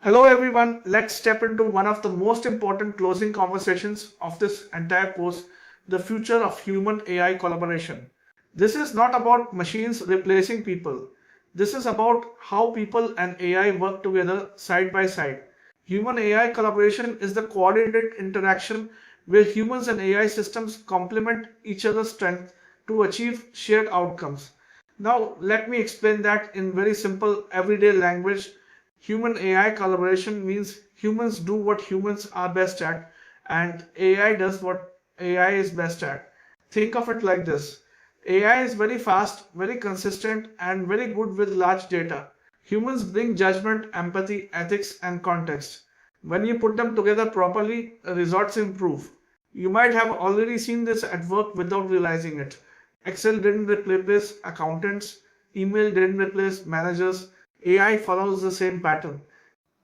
Hello everyone, let's step into one of the most important closing conversations of this entire course, the future of human AI collaboration. This is not about machines replacing people. This is about how people and AI work together side by side. Human AI collaboration is the coordinated interaction where humans and AI systems complement each other's strength to achieve shared outcomes. Now, let me explain that in very simple everyday language. Human AI collaboration means humans do what humans are best at, and AI does what AI is best at. Think of it like this: AI is very fast, very consistent, and very good with large data. Humans bring judgment, empathy, ethics, and context. When you put them together properly, results improve. You might have already seen this at work without realizing it. Excel didn't replace accountants, email didn't replace managers, AI follows the same pattern.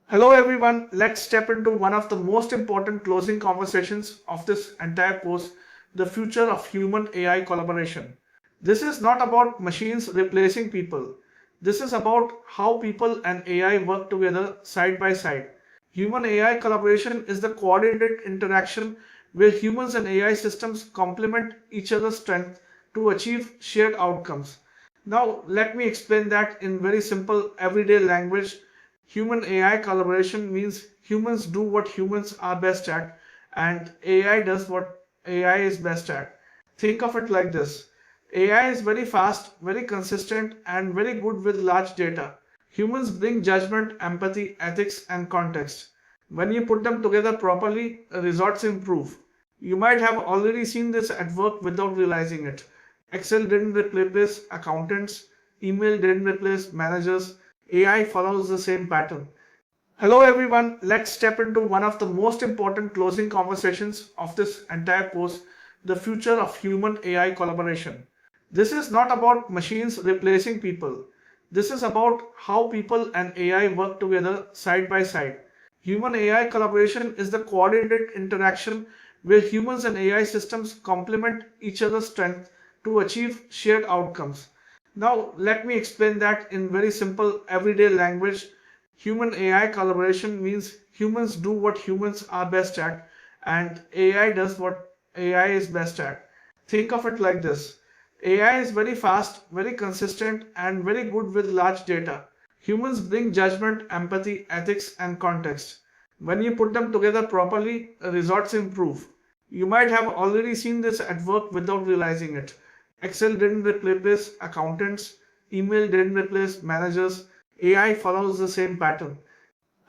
Hello everyone, let's step into one of the most important closing conversations of this entire course, the future of human AI collaboration. This is not about machines replacing people. This is about how people and AI work together side by side. Human AI collaboration is the coordinated interaction where humans and AI systems complement each other's strength to achieve shared outcomes. Now, let me explain that in very simple everyday language. Human AI collaboration means humans do what humans are best at, and AI does what AI is best at. Think of it like this: AI is very fast, very consistent, and very good with large data. Humans bring judgment, empathy, ethics, and context. When you put them together properly, results improve. You might have already seen this at work without realizing it. Excel didn't replace accountants, email didn't replace managers, AI follows the same pattern. Hello everyone, let's step into one of the most important closing conversations of this entire course, the future of human AI collaboration. This is not about machines replacing people. This is about how people and AI work together side by side. Human AI collaboration is the coordinated interaction where humans and AI systems complement each other's strength to achieve shared outcomes. Now, let me explain that in very simple everyday language. Human AI collaboration means humans do what humans are best at, and AI does what AI is best at. Think of it like this: AI is very fast, very consistent, and very good with large data. Humans bring judgment, empathy, ethics, and context. When you put them together properly, results improve. You might have already seen this at work without realizing it. Excel didn't replace accountants, email didn't replace managers, AI follows the same pattern.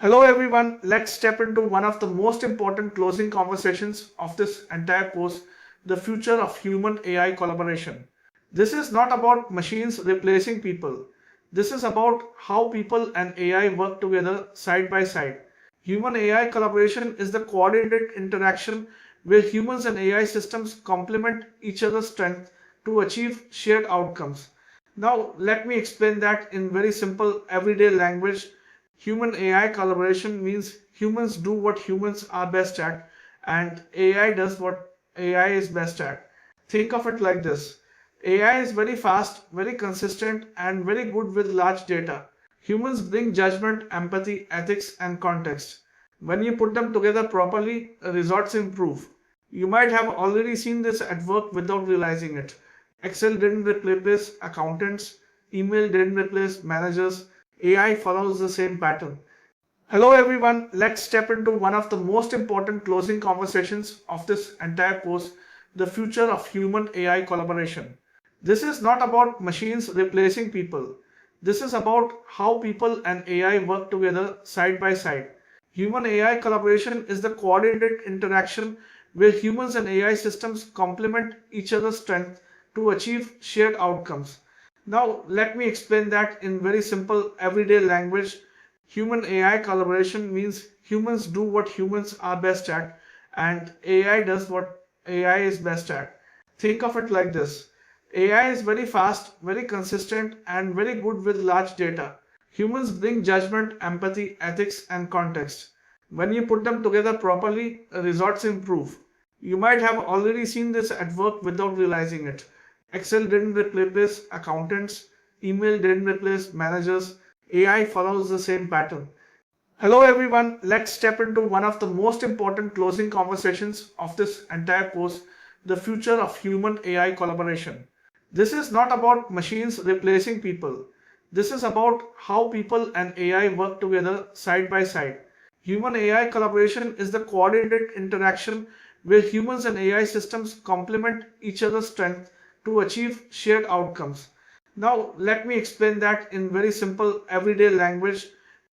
Hello everyone, let's step into one of the most important closing conversations of this entire course, the future of human AI collaboration. This is not about machines replacing people. This is about how people and AI work together side by side. Human AI collaboration is the coordinated interaction where humans and AI systems complement each other's strength to achieve shared outcomes. Now, let me explain that in very simple everyday language. Human AI collaboration means humans do what humans are best at, and AI does what AI is best at. Think of it like this: AI is very fast, very consistent, and very good with large data. Humans bring judgment, empathy, ethics, and context. When you put them together properly, results improve. You might have already seen this at work without realizing it. Excel didn't replace accountants, email didn't replace managers, AI follows the same pattern. Hello everyone, let's step into one of the most important closing conversations of this entire course, the future of human AI collaboration. This is not about machines replacing people. This is about how people and AI work together side by side. Human AI collaboration is the coordinated interaction where humans and AI systems complement each other's strength to achieve shared outcomes. Now, let me explain that in very simple everyday language. Human AI collaboration means humans do what humans are best at, and AI does what AI is best at. Think of it like this: AI is very fast, very consistent, and very good with large data. Humans bring judgment, empathy, ethics, and context. When you put them together properly, results improve. You might have already seen this at work without realizing it. Excel didn't replace accountants, email didn't replace managers, AI follows the same pattern. Hello everyone, let's step into one of the most important closing conversations of this entire course, the future of human AI collaboration. This is not about machines replacing people. This is about how people and AI work together side by side. Human AI collaboration is the coordinated interaction where humans and AI systems complement each other's strength to achieve shared outcomes. Now, let me explain that in very simple everyday language.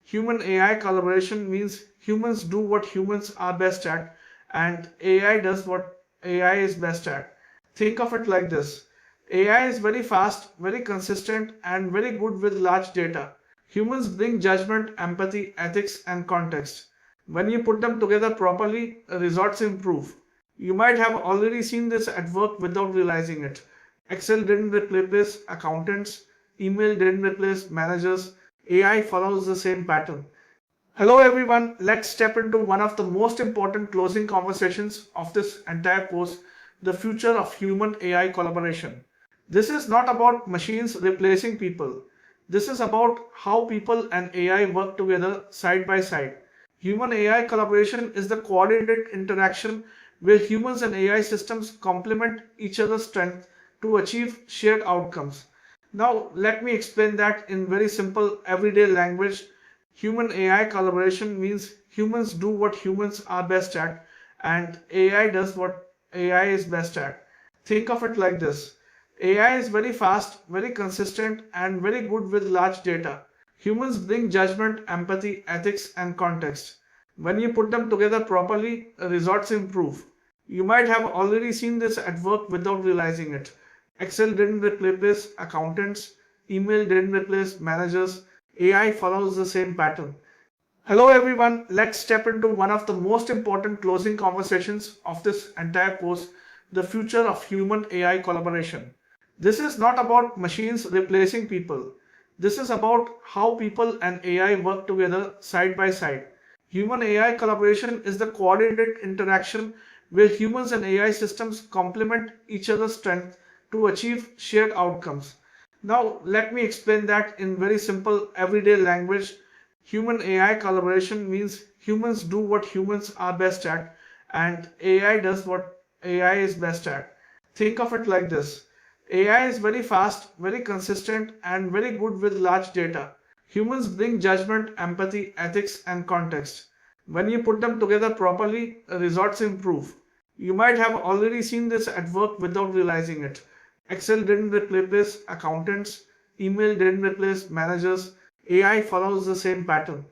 Human AI collaboration means humans do what humans are best at, and AI does what AI is best at. Think of it like this: AI is very fast, very consistent, and very good with large data. Humans bring judgment, empathy, ethics, and context. When you put them together properly, results improve. You might have already seen this at work without realizing it. Excel didn't replace accountants, email didn't replace managers, AI follows the same pattern. Hello everyone, let's step into one of the most important closing conversations of this entire course, the future of human AI collaboration. This is not about machines replacing people. This is about how people and AI work together side by side. Human AI collaboration is the coordinated interaction where humans and AI systems complement each other's strength to achieve shared outcomes. Now, let me explain that in very simple everyday language. Human AI collaboration means humans do what humans are best at, and AI does what AI is best at. Think of it like this: AI is very fast, very consistent, and very good with large data. Humans bring judgment, empathy, ethics, and context. When you put them together properly, results improve. You might have already seen this at work without realizing it. Excel didn't replace accountants, email didn't replace managers, AI follows the same pattern. Hello everyone, let's step into one of the most important closing conversations of this entire course, the future of human AI collaboration. This is not about machines replacing people. This is about how people and AI work together side by side. Human AI collaboration is the coordinated interaction where humans and AI systems complement each other's strength to achieve shared outcomes. Now, let me explain that in very simple everyday language. Human AI collaboration means humans do what humans are best at, and AI does what AI is best at. Think of it like this: AI is very fast, very consistent, and very good with large data. Humans bring judgment, empathy, ethics, and context. When you put them together properly, results improve. You might have already seen this at work without realizing it. Excel didn't replace accountants, email didn't replace managers, AI follows the same pattern.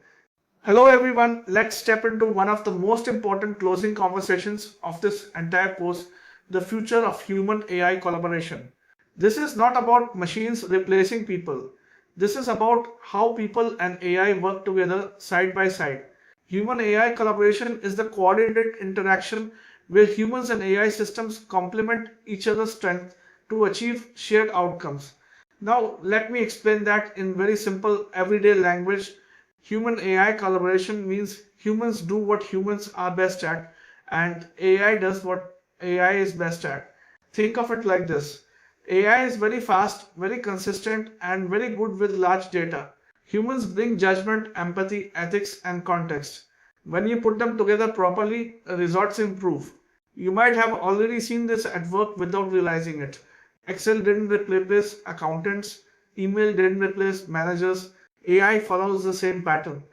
Hello everyone, let's step into one of the most important closing conversations of this entire course, the future of human AI collaboration. This is not about machines replacing people. This is about how people and AI work together side by side. Human AI collaboration is the coordinated interaction where humans and AI systems complement each other's strength to achieve shared outcomes. Now, let me explain that in very simple everyday language. Human AI collaboration means humans do what humans are best at, and AI does what AI is best at. Think of it like this: AI is very fast, very consistent, and very good with large data. Humans bring judgment, empathy, ethics, and context. When you put them together properly, results improve. You might have already seen this at work without realizing it. Excel didn't replace accountants, email didn't replace managers, AI follows the same pattern.